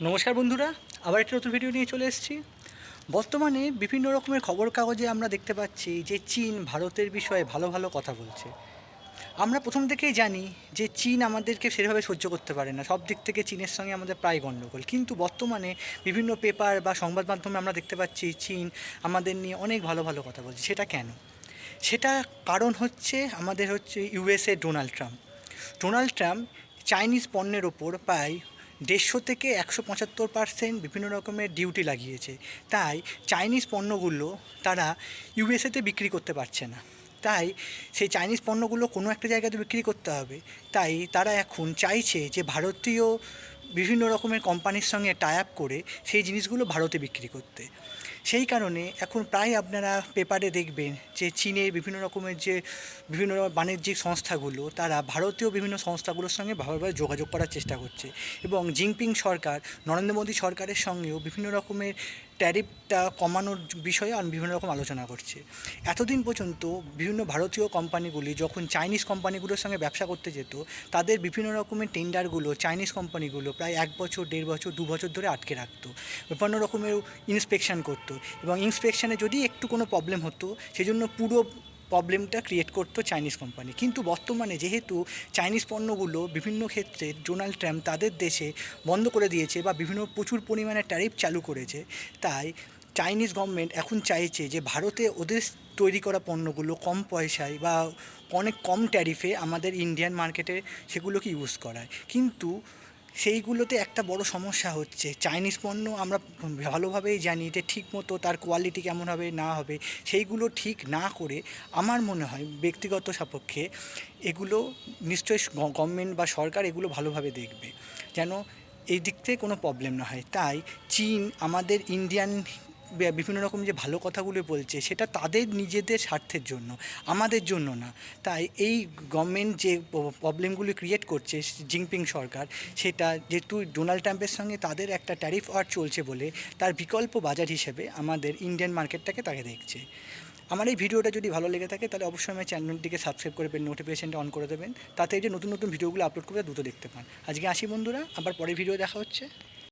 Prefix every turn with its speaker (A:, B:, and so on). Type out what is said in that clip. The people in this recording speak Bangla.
A: নমস্কার বন্ধুরা, আবার একটা নতুন ভিডিও নিয়ে চলে এসেছি। বর্তমানে বিভিন্ন রকমের খবর কাগজে আমরা দেখতে পাচ্ছি যে চীন ভারতের বিষয়ে ভালো ভালো কথা বলছে। আমরা প্রথম থেকেই জানি যে চীন আমাদেরকে সেভাবে সহ্য করতে পারে না, সব দিক থেকে চীনের সঙ্গে আমাদের প্রায় গণ্ডগোল। কিন্তু বর্তমানে বিভিন্ন পেপার বা সংবাদ মাধ্যমে আমরা দেখতে পাচ্ছি চীন আমাদের নিয়ে অনেক ভালো ভালো কথা বলছে। সেটা কেন? সেটা কারণ হচ্ছে আমাদের হচ্ছে ইউএসএ ডোনাল্ড ট্রাম্প চাইনিজ পণ্যের ওপর প্রায় 150 থেকে 175% বিভিন্ন রকমের ডিউটি লাগিয়েছে। তাই চাইনিজ পণ্যগুলো তারা ইউএসএতে বিক্রি করতে পারছে না। তাই সেই চাইনিজ পণ্যগুলো কোনো একটা জায়গাতে বিক্রি করতে হবে। তাই তারা এখন চাইছে যে ভারতীয় বিভিন্ন রকমের কোম্পানির সঙ্গে টাই আপ করে সেই জিনিসগুলো ভারতে বিক্রি করতে। সেই কারণে এখন প্রায় আপনারা পেপারে দেখবেন যে চীনের বিভিন্ন রকমের যে বিভিন্ন বাণিজ্যিক সংস্থাগুলো তারা ভারতীয় বিভিন্ন সংস্থাগুলোর সঙ্গে ভালোভাবে যোগাযোগ করার চেষ্টা করছে। এবং জিনপিং সরকার, নরেন্দ্র মোদী সরকারের সঙ্গেও বিভিন্ন রকমের ট্যারিফটা কমানোর বিষয়ে বিভিন্ন রকম আলোচনা করছে। এতদিন পর্যন্ত বিভিন্ন ভারতীয় কোম্পানিগুলি যখন চাইনিজ কোম্পানিগুলোর সঙ্গে ব্যবসা করতে যেত, তাদের বিভিন্ন রকমের টেন্ডারগুলো চাইনিজ কোম্পানিগুলো প্রায় 1 বছর, 1.5 বছর, 2 বছর ধরে আটকে রাখতো। বিভিন্ন রকমের ইন্সপেকশন করতো এবং ইন্সপেকশানে যদি একটু কোনো প্রবলেম হতো সেজন্য পুরো প্রবলেমটা ক্রিয়েট করতো চাইনিজ কোম্পানি। কিন্তু বর্তমানে যেহেতু চাইনিজ পণ্যগুলো বিভিন্ন ক্ষেত্রে ডোনাল্ড ট্রাম্প তাদের দেশে বন্ধ করে দিয়েছে বা বিভিন্ন প্রচুর পরিমাণে ট্যারিফ চালু করেছে, তাই চাইনিজ গভর্নমেন্ট এখন চাইছে যে ভারতে ওদের তৈরি করা পণ্যগুলো কম পয়সায় বা অনেক কম ট্যারিফে আমাদের ইন্ডিয়ান মার্কেটে সেগুলোকে ইউজ করায়। কিন্তু সেইগুলোতে একটা বড় সমস্যা হচ্ছে, চাইনিজ পণ্য আমরা ভালোভাবেই জানি যে ঠিকমতো তার কোয়ালিটি কেমন হবে না হবে, সেইগুলো ঠিক না করে আমার মনে হয় ব্যক্তিগত সাপেক্ষে এগুলো নিশ্চয়ই গভর্নমেন্ট বা সরকার এগুলো ভালোভাবে দেখবে যেন এই দিক থেকে কোনো প্রবলেম না হয়। তাই চীন আমাদের ইন্ডিয়ান বিভিন্ন রকম যে ভালো কথাগুলো বলছে সেটা তাদের নিজেদের স্বার্থের জন্য, আমাদের জন্য না। তাই এই গভর্নমেন্ট যে প্রবলেমগুলি ক্রিয়েট করছে জিনপিং সরকার, সেটা যেহেতু ডোনাল্ড ট্রাম্পের সঙ্গে তাদের একটা ট্যারিফ ওয়ার চলছে বলে তার বিকল্প বাজার হিসেবে আমাদের ইন্ডিয়ান মার্কেটটাকে তাকে দেখছে। আমার এই ভিডিওটা যদি ভালো লেগে থাকে তাহলে অবশ্যই আমার চ্যানেলটিকে সাবস্ক্রাইব করবেন, নোটিফিকেশনটা অন করে দেবেন, তাতে এই যে নতুন নতুন ভিডিওগুলো আপলোড করে দ্রুত দেখতে পান। আজকে আসি বন্ধুরা, আবার পরের ভিডিও দেখা হচ্ছে।